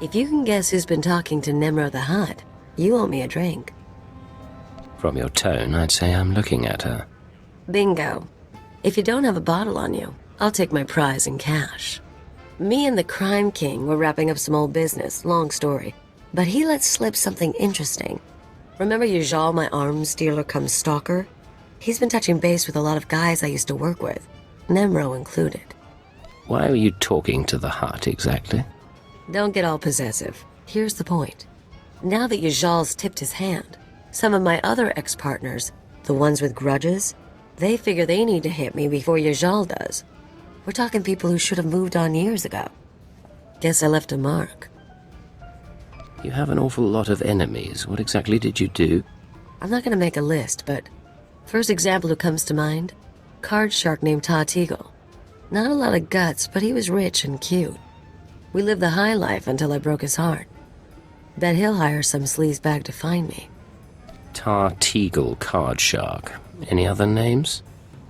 If you can guess who's been talking to Nemro the Hutt, you owe me a drink. From your tone, I'd say I'm looking at her. Bingo. If you don't have a bottle on you, I'll take my prize in cash. Me and the Crime King were wrapping up some old business, long story. But he let slip something interesting. Remember Yjal, my arms dealer come stalker? He's been touching base with a lot of guys I used to work with, Nemro included. Why were you talking to the Hutt, exactly? Don't get all possessive. Here's the point. Now that Yjal's tipped his hand, some of my other ex-partners, the ones with grudges, they figure they need to hit me before Yjal does. We're talking people who should have moved on years ago. Guess I left a mark. You have an awful lot of enemies. What exactly did you do? I'm not gonna make a list, but first example who comes to mind, card shark named Tigal. Not a lot of guts, but he was rich and cute. We lived the high life until I broke his heart. Bet he'll hire some sleazebag to find me. Tigal card shark. Any other names?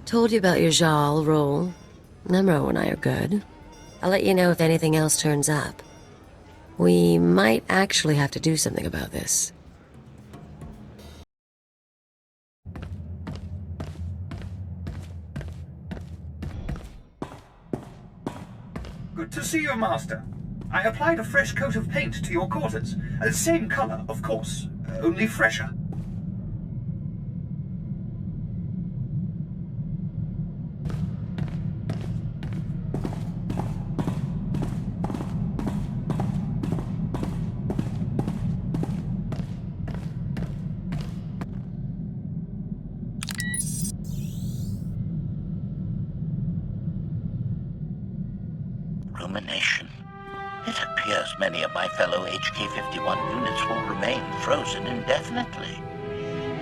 Told you about Yjal, Rholl. Nemro and I are good. I'll let you know if anything else turns up. We might actually have to do something about this. Good to see you, Master. I applied a fresh coat of paint to your quarters. Same color, of course, only fresher. Rumination. It appears many of my fellow HK-51 units will remain frozen indefinitely.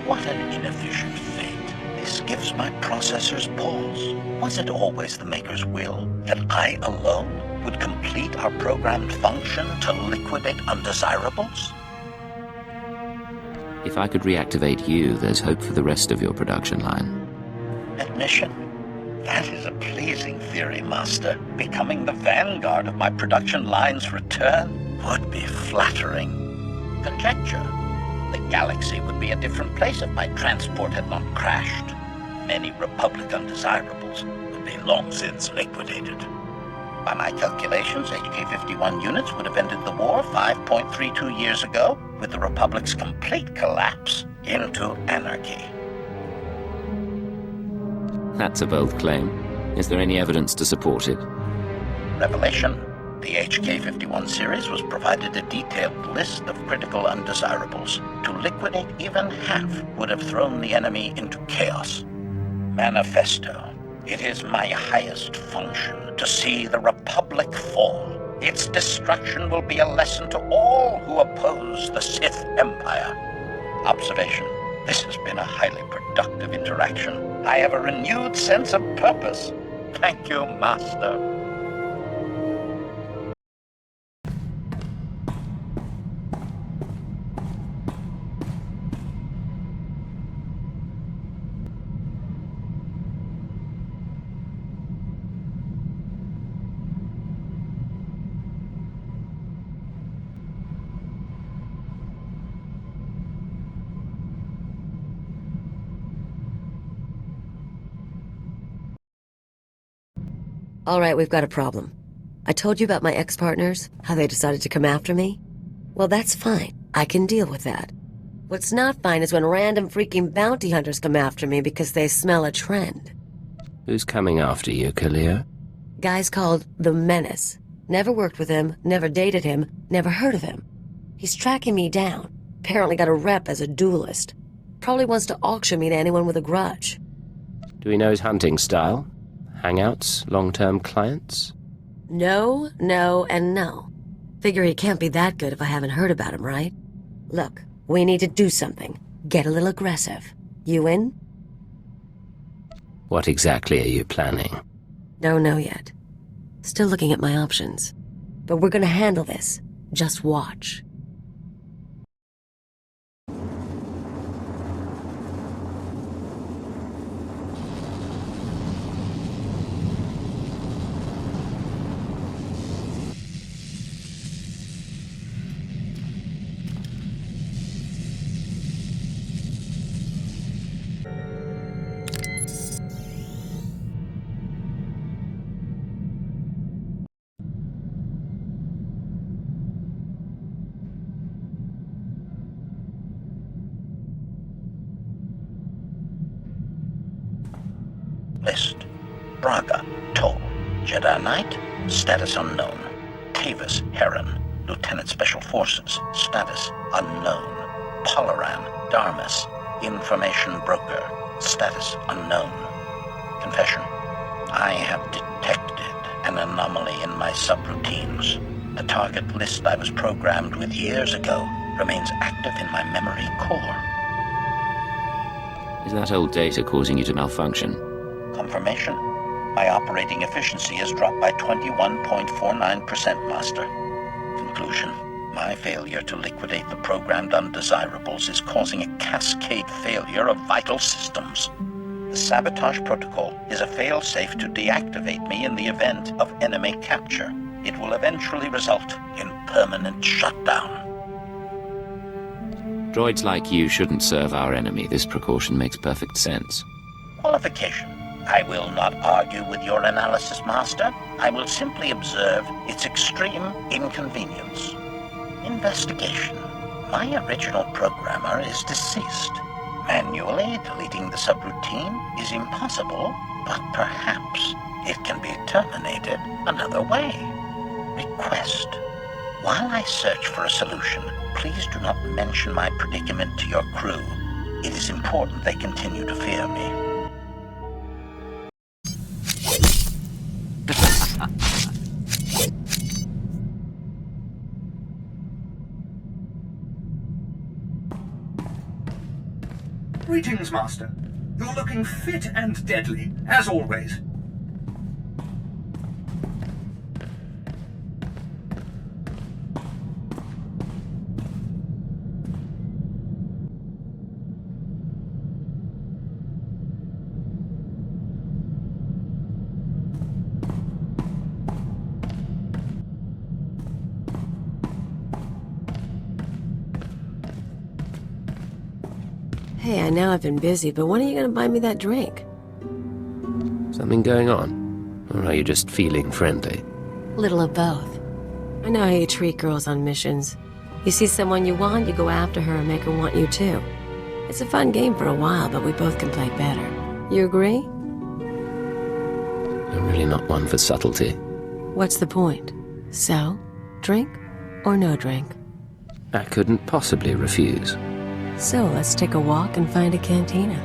What an inefficient fate. This gives my processors pause. Was it always the Maker's will that I alone would complete our programmed function to liquidate undesirables? If I could reactivate you, there's hope for the rest of your production line. Admission. That is a pleasing theory, Master. Becoming the vanguard of my production line's return would be flattering. Conjecture. The galaxy would be a different place if my transport had not crashed. Many Republic undesirables would be long since liquidated. By my calculations, HK-51 units would have ended the war 5.32 years ago, with the Republic's complete collapse into anarchy. That's a bold claim. Is there any evidence to support it? Revelation. The HK-51 series was provided a detailed list of critical undesirables. To liquidate even half would have thrown the enemy into chaos. Manifesto. It is my highest function to see the Republic fall. Its destruction will be a lesson to all who oppose the Sith Empire. Observation. This has been a highly productive interaction. I have a renewed sense of purpose. Thank you, Master. All right, we've got a problem. I told you about my ex-partners, how they decided to come after me? Well, that's fine. I can deal with that. What's not fine is when random freaking bounty hunters come after me because they smell a trend. Who's coming after you, Kalyio? Guy's called the Menace. Never worked with him, never dated him, never heard of him. He's tracking me down. Apparently got a rep as a duelist. Probably wants to auction me to anyone with a grudge. Do we know his hunting style? Hangouts? Long-term clients? No, no, and no. Figure he can't be that good if I haven't heard about him, right? Look, we need to do something. Get a little aggressive. You in? What exactly are you planning? Don't know yet. Still looking at my options. But we're gonna handle this. Just watch. List. Braga, Toll. Shaddaa Knight, status unknown. Tavis, Heron, Lieutenant Special Forces, status unknown. Polaran, Darmus, information broker, status unknown. Confession. I have detected an anomaly in my subroutines. The target list I was programmed with years ago remains active in my memory core. Is that old data causing you to malfunction? Confirmation. My operating efficiency has dropped by 21.49%, Master. Conclusion. My failure to liquidate the programmed undesirables is causing a cascade failure of vital systems. The sabotage protocol is a fail-safe to deactivate me in the event of enemy capture. It will eventually result in permanent shutdown. Droids like you shouldn't serve our enemy. This precaution makes perfect sense. Qualification. I will not argue with your analysis, Master. I will simply observe its extreme inconvenience. Investigation. My original programmer is deceased. Manually deleting the subroutine is impossible, but perhaps it can be terminated another way. Request. While I search for a solution, please do not mention my predicament to your crew. It is important they continue to fear me. Greetings, Master. You're looking fit and deadly, as always. Hey, I know I've been busy, but when are you gonna buy me that drink? Something going on? Or are you just feeling friendly? Little of both. I know how you treat girls on missions. You see someone you want, you go after her and make her want you too. It's a fun game for a while, but we both can play better. You agree? I'm really not one for subtlety. What's the point? So, drink or no drink? I couldn't possibly refuse. So, let's take a walk and find a cantina.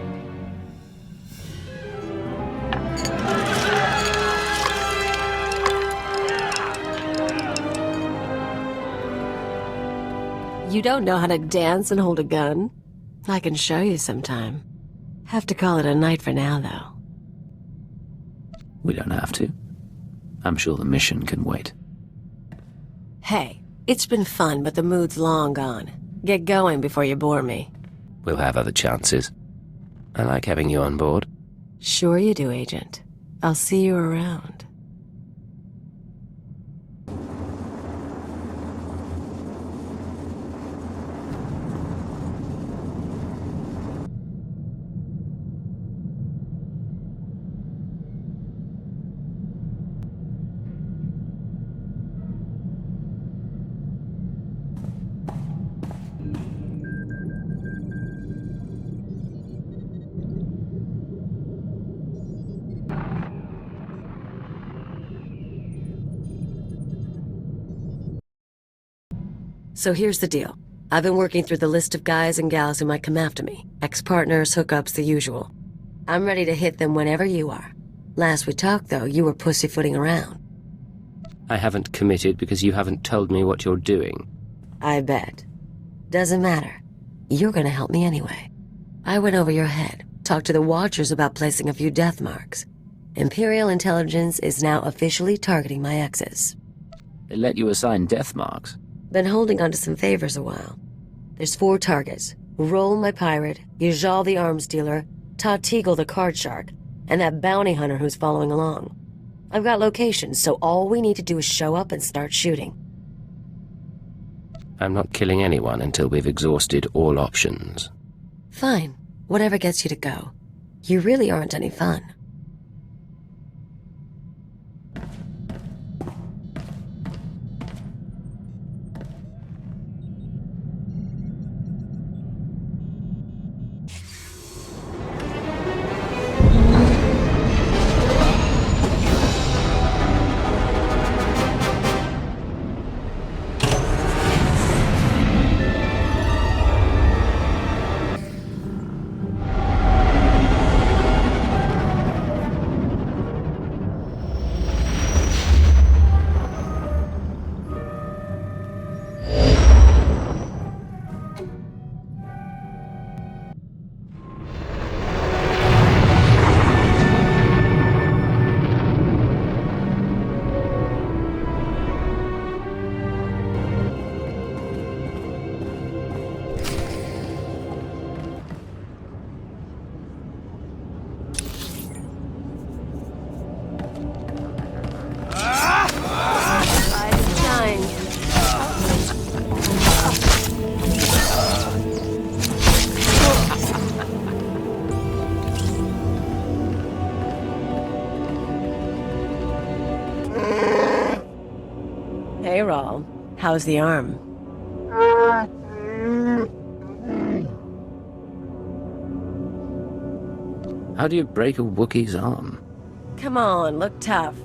You don't know how to dance and hold a gun? I can show you sometime. Have to call it a night for now, though. We don't have to. I'm sure the mission can wait. Hey, it's been fun, but the mood's long gone. Get going before you bore me. We'll have other chances. I like having you on board. Sure you do, Agent. I'll see you around. So here's the deal. I've been working through the list of guys and gals who might come after me. Ex-partners, hookups, the usual. I'm ready to hit them whenever you are. Last we talked, though, you were pussyfooting around. I haven't committed because you haven't told me what you're doing. I bet. Doesn't matter. You're gonna help me anyway. I went over your head, talked to the Watchers about placing a few Deathmarks. Imperial intelligence is now officially targeting my exes. They let you assign Deathmarks. Been holding on to some favors a while. There's 4 targets. Rholl, my pirate, Yjal the arms dealer, Tigal the card shark, and that bounty hunter who's following along. I've got locations, so all we need to do is show up and start shooting. I'm not killing anyone until we've exhausted all options. Fine. Whatever gets you to go. You really aren't any fun. Hey, Rholl. How's the arm? How do you break a Wookiee's arm? Come on, look tough.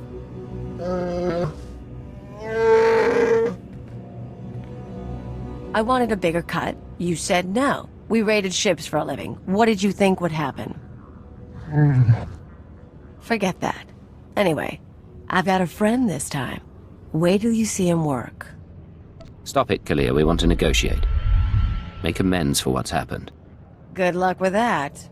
I wanted a bigger cut. You said no. We raided ships for a living. What did you think would happen? Forget that. Anyway, I've got a friend this time. Wait till you see him work. Stop it, Kalyio. We want to negotiate. Make amends for what's happened. Good luck with that.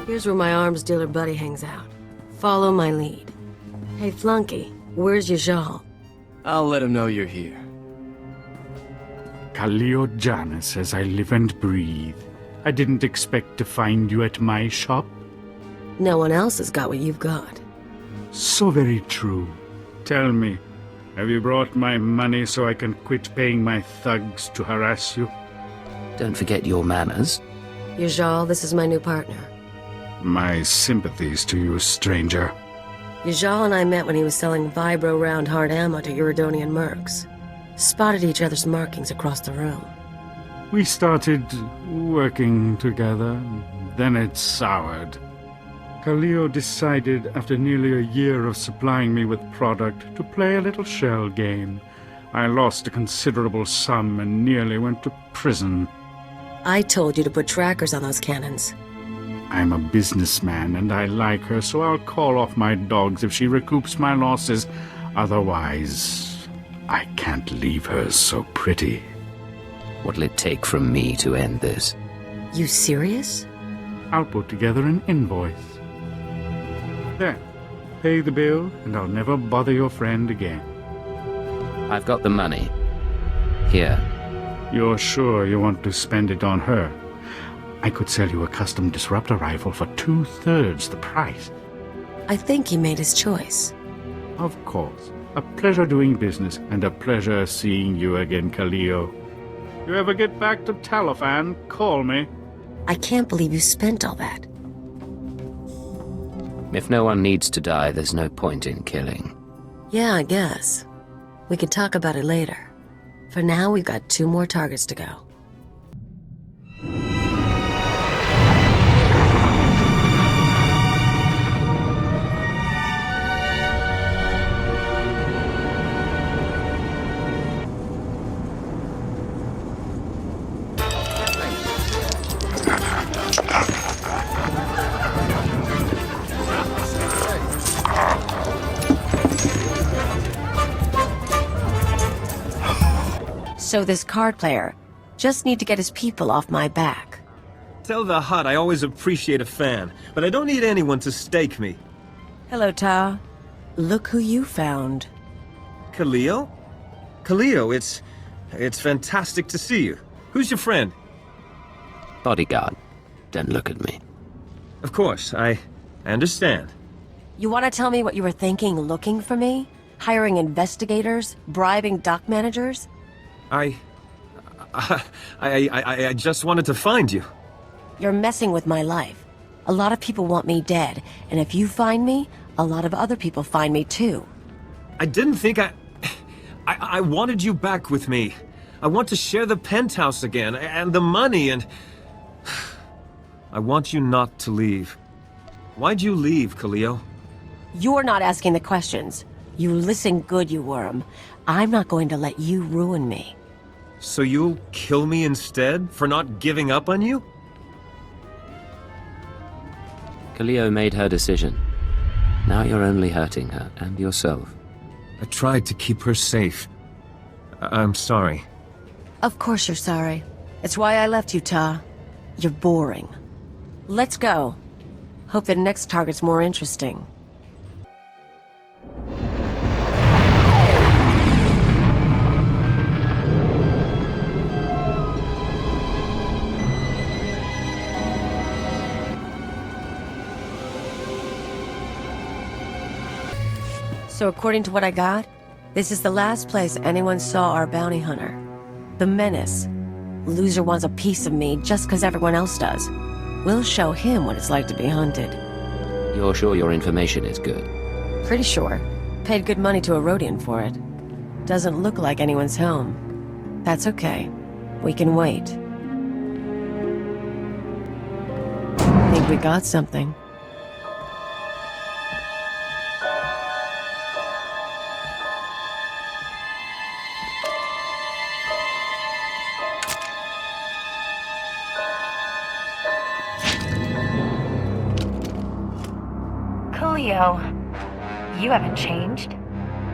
Here's where my arms dealer buddy hangs out. Follow my lead. Hey, Flunky, where's Yjal? I'll let him know you're here. Kaliyo Jana says I live and breathe. I didn't expect to find you at my shop. No one else has got what you've got. So very true. Tell me, have you brought my money so I can quit paying my thugs to harass you? Don't forget your manners. Yjal, this is my new partner. My sympathies to you, stranger. Yjal and I met when he was selling vibro round hard ammo to Uridonian mercs. Spotted each other's markings across the room. We started working together, then it soured. Kalyio decided, after nearly a year of supplying me with product, to play a little shell game. I lost a considerable sum and nearly went to prison. I told you to put trackers on those cannons. I'm a businessman and I like her, so I'll call off my dogs if she recoups my losses. Otherwise, I can't leave her so pretty. What'll it take from me to end this? You serious? I'll put together an invoice. There. Pay the bill, and I'll never bother your friend again. I've got the money. Here. You're sure you want to spend it on her? I could sell you a custom disruptor rifle for 2/3 the price. I think he made his choice. Of course. A pleasure doing business, and a pleasure seeing you again, Kalyio. You ever get back to Talofan, call me. I can't believe you spent all that. If no one needs to die, there's no point in killing. Yeah, I guess. We could talk about it later. For now, we've got 2 more targets to go. So this card player just need to get his people off my back. Tell the Hutt I always appreciate a fan, but I don't need anyone to stake me. Hello, Ta. Look who you found. Kaliyo? Kaliyo, it's fantastic to see you. Who's your friend? Bodyguard. Don't look at me. Of course, I understand. You want to tell me what you were thinking looking for me? Hiring investigators? Bribing dock managers? I just wanted to find you. You're messing with my life. A lot of people want me dead, and if you find me, a lot of other people find me too. I didn't think I wanted you back with me. I want to share the penthouse again, and the money, and... I want you not to leave. Why'd you leave, Kalyio? You're not asking the questions. You listen good, you worm. I'm not going to let you ruin me. So you'll kill me instead, for not giving up on you? Kalyio made her decision. Now you're only hurting her, and yourself. I tried to keep her safe. I'm sorry. Of course you're sorry. It's why I left you, Ta. You're boring. Let's go. Hope the next target's more interesting. So according to what I got, this is the last place anyone saw our bounty hunter. The Menace. Loser wants a piece of me just because everyone else does. We'll show him what it's like to be hunted. You're sure your information is good? Pretty sure. Paid good money to a Rhodian for it. Doesn't look like anyone's home. That's okay. We can wait. Think we got something. Kalyio, you haven't changed.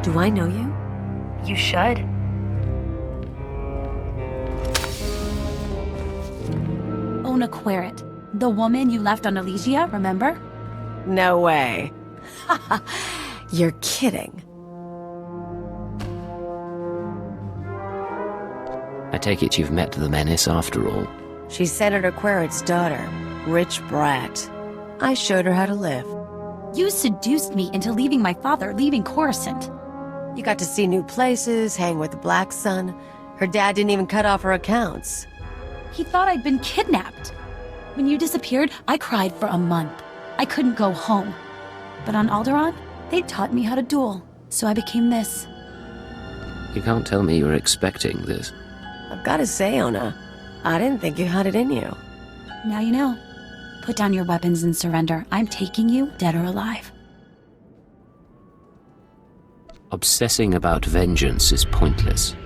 Do I know you? You should. Ona Querrit, the woman you left on Elysia, remember? No way. You're kidding. I take it you've met the Menace after all. She's Senator Querrit's daughter. Rich brat. I showed her how to live. You seduced me into leaving my father, leaving Coruscant. You got to see new places, hang with the Black Sun. Her dad didn't even cut off her accounts. He thought I'd been kidnapped. When you disappeared, I cried for a month. I couldn't go home. But on Alderaan, they taught me how to duel, so I became this. You can't tell me you were expecting this. I've got to say, Ona, I didn't think you had it in you. Now you know. Put down your weapons and surrender. I'm taking you, dead or alive. Obsessing about vengeance is pointless.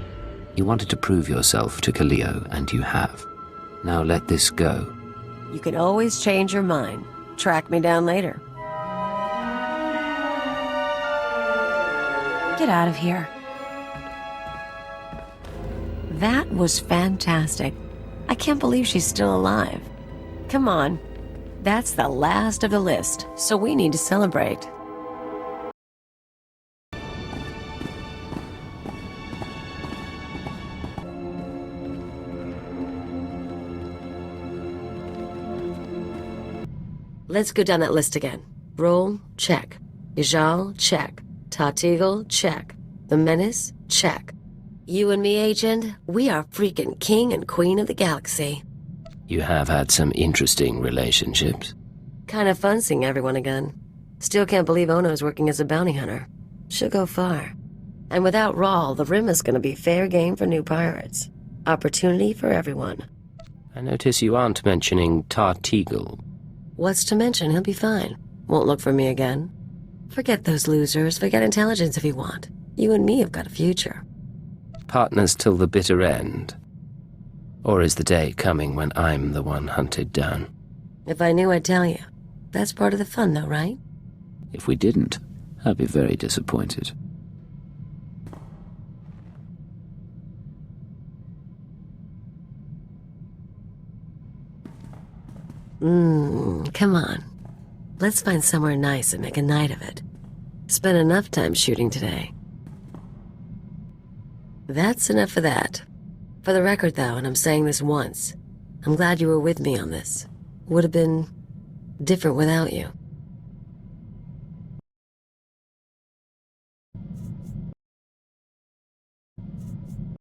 You wanted to prove yourself to Kalyio, and you have. Now let this go. You can always change your mind. Track me down later. Get out of here. That was fantastic. I can't believe she's still alive. Come on. That's the last of the list, so we need to celebrate. Let's go down that list again. Rholl, check. Yjal, check. Tigal, check. The Menace, check. You and me, Agent, we are freaking king and queen of the galaxy. You have had some interesting relationships. Kind of fun seeing everyone again. Still can't believe Ono's working as a bounty hunter. She'll go far. And without Rholl, the Rim is going to be fair game for new pirates. Opportunity for everyone. I notice you aren't mentioning Tigal. What's to mention? He'll be fine. Won't look for me again. Forget those losers. Forget intelligence if you want. You and me have got a future. Partners till the bitter end? Or is the day coming when I'm the one hunted down? If I knew, I'd tell you. That's part of the fun, though, right? If we didn't, I'd be very disappointed. Come on. Let's find somewhere nice and make a night of it. Spent enough time shooting today. That's enough for that. For the record, though, and I'm saying this once, I'm glad you were with me on this. Would have been different without you.